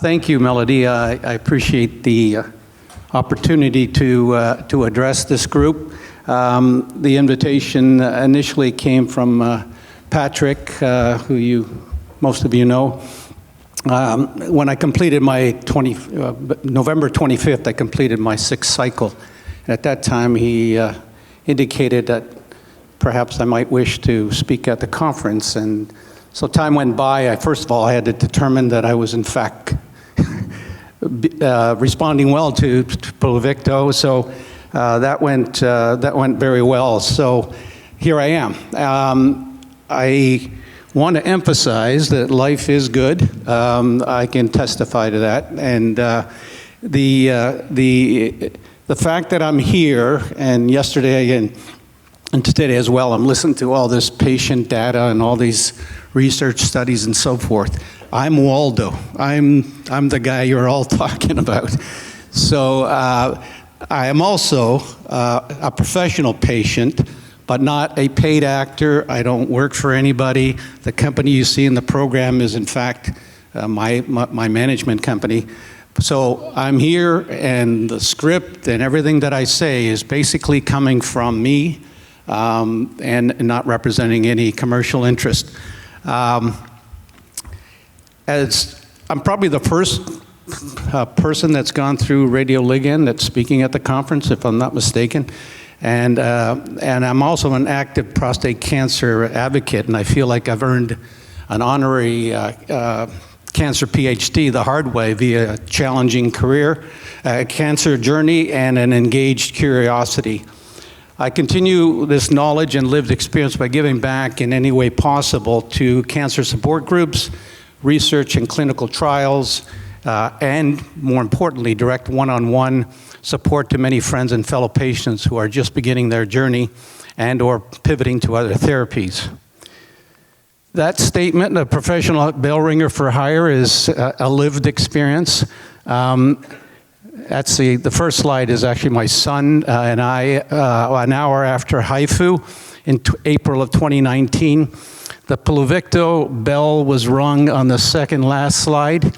Thank you, Melody. I appreciate the opportunity to address this group. The invitation initially came from Patrick, who most of you know. When I completed my November 25th, I completed my 6th cycle. And at that time, he indicated that perhaps I might wish to speak at the conference. And so time went by. First of all, I had to determine that I was in fact responding well to Pluvicto. So that went very well. So here I am. I want to emphasize that life is good. I can testify to that. And the fact that I'm here, and yesterday and today as well, I'm listening to all this patient data and all these research studies and so forth. I'm Waldo. I'm the guy you're all talking about. So I am also a professional patient, but not a paid actor. I don't work for anybody. The company you see in the program is in fact my management company. So I'm here, and the script and everything that I say is basically coming from me and not representing any commercial interest. As I'm probably the first person that's gone through radioligand that's speaking at the conference, if I'm not mistaken. And I'm also an active prostate cancer advocate, and I feel like I've earned an honorary cancer PhD the hard way via a challenging career, cancer journey, and an engaged curiosity. I continue this knowledge and lived experience by giving back in any way possible to cancer support groups, research and clinical trials, and more importantly, direct one-on-one support to many friends and fellow patients who are just beginning their journey and or pivoting to other therapies. That statement, a professional bell ringer for hire, is a lived experience. That's the first slide is actually my son and I, an hour after HIFU in April of 2019. The Pluvicto bell was rung on the second last slide.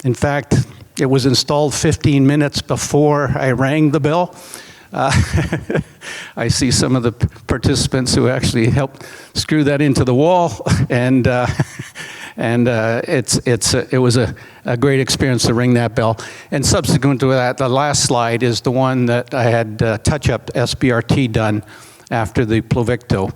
In fact, it was installed 15 minutes before I rang the bell. I see some of the participants who actually helped screw that into the wall, and it was a great experience to ring that bell. And subsequent to that, the last slide is the one that I had touch-up SBRT done after the Pluvicto.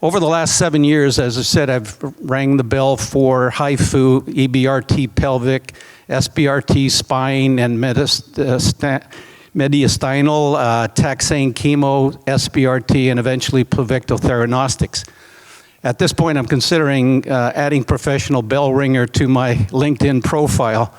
Over the last 7 years, as I said, I've rang the bell for HIFU, EBRT pelvic, SBRT spine, and mediastinal, taxane chemo, SBRT, and eventually Pluvicto theranostics. At this point, I'm considering adding professional bell ringer to my LinkedIn profile.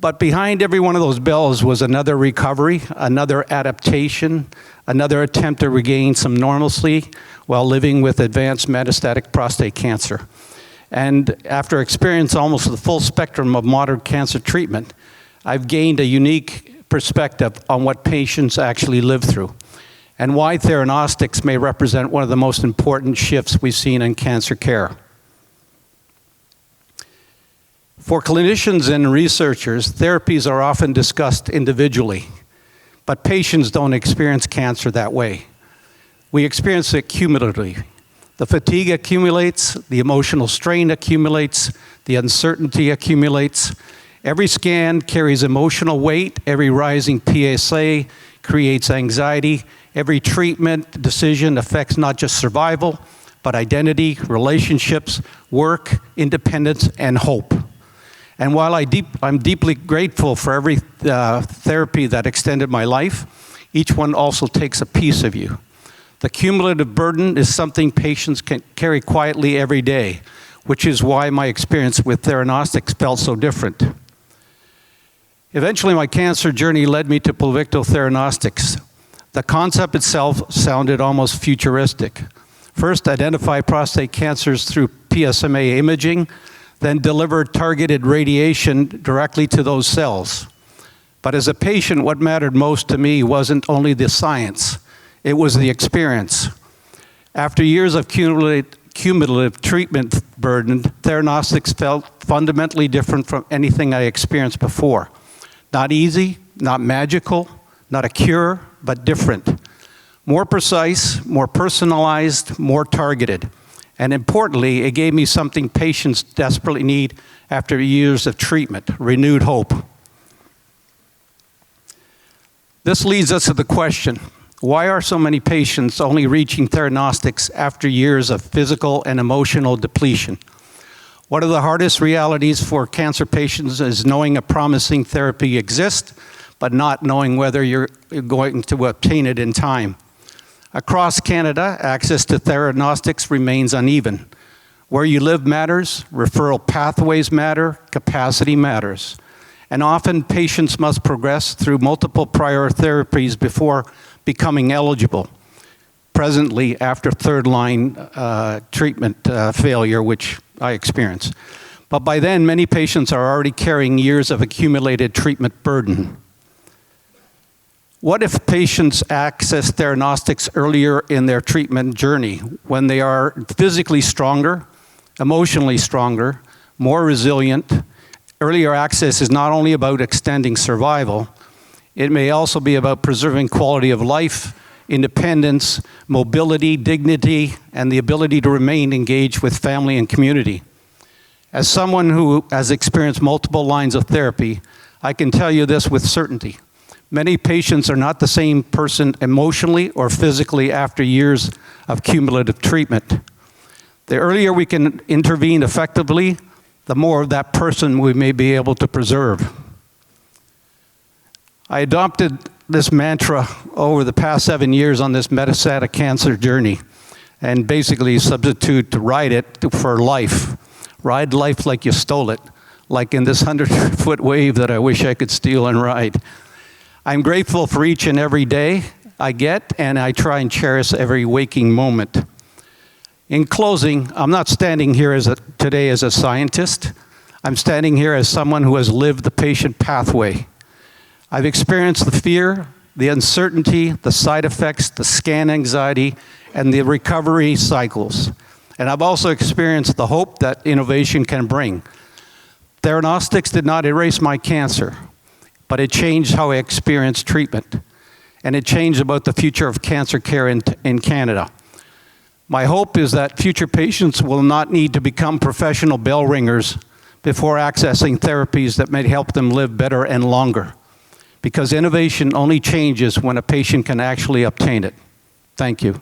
But behind every one of those bells was another recovery, another adaptation, another attempt to regain some normalcy while living with advanced metastatic prostate cancer. And after experiencing almost the full spectrum of modern cancer treatment, I've gained a unique perspective on what patients actually live through and why theranostics may represent one of the most important shifts we've seen in cancer care. For clinicians and researchers, therapies are often discussed individually, but patients don't experience cancer that way. We experience it cumulatively. The fatigue accumulates, the emotional strain accumulates, the uncertainty accumulates. Every scan carries emotional weight, every rising PSA creates anxiety, every treatment decision affects not just survival, but identity, relationships, work, independence, and hope. And while I'm deeply grateful for every therapy that extended my life, each one also takes a piece of you. The cumulative burden is something patients can carry quietly every day, which is why my experience with theranostics felt so different. Eventually, my cancer journey led me to Pluvicto theranostics. The concept itself sounded almost futuristic. First, identify prostate cancers through PSMA imaging, then deliver targeted radiation directly to those cells. But as a patient, what mattered most to me wasn't only the science, it was the experience. After years of cumulative treatment burden, theranostics felt fundamentally different from anything I experienced before. Not easy, not magical, not a cure, but different. More precise, more personalized, more targeted. And importantly, it gave me something patients desperately need after years of treatment, renewed hope. This leads us to the question, why are so many patients only reaching theranostics after years of physical and emotional depletion? One of the hardest realities for cancer patients is knowing a promising therapy exists, but not knowing whether you're going to obtain it in time. Across Canada, access to theranostics remains uneven. Where you live matters, referral pathways matter, capacity matters. And often patients must progress through multiple prior therapies before becoming eligible. Presently, after third-line treatment failure, which I experienced. But by then, many patients are already carrying years of accumulated treatment burden. What if patients access theranostics earlier in their treatment journey, when they are physically stronger, emotionally stronger, more resilient? Earlier access is not only about extending survival, it may also be about preserving quality of life, independence, mobility, dignity, and the ability to remain engaged with family and community. As someone who has experienced multiple lines of therapy, I can tell you this with certainty. Many patients are not the same person emotionally or physically after years of cumulative treatment. The earlier we can intervene effectively, the more of that person we may be able to preserve. I adopted this mantra over the past 7 years on this metastatic cancer journey, and basically substitute to ride it for life. Ride life like you stole it, like in this 100-foot wave that I wish I could steal and ride. I'm grateful for each and every day I get, and I try and cherish every waking moment. In closing, I'm not standing here today as a scientist. I'm standing here as someone who has lived the patient pathway. I've experienced the fear, the uncertainty, the side effects, the scan anxiety, and the recovery cycles. And I've also experienced the hope that innovation can bring. Theranostics did not erase my cancer, but it changed how I experienced treatment. And it changed about the future of cancer care in Canada. My hope is that future patients will not need to become professional bell ringers before accessing therapies that may help them live better and longer. Because innovation only changes when a patient can actually obtain it. Thank you.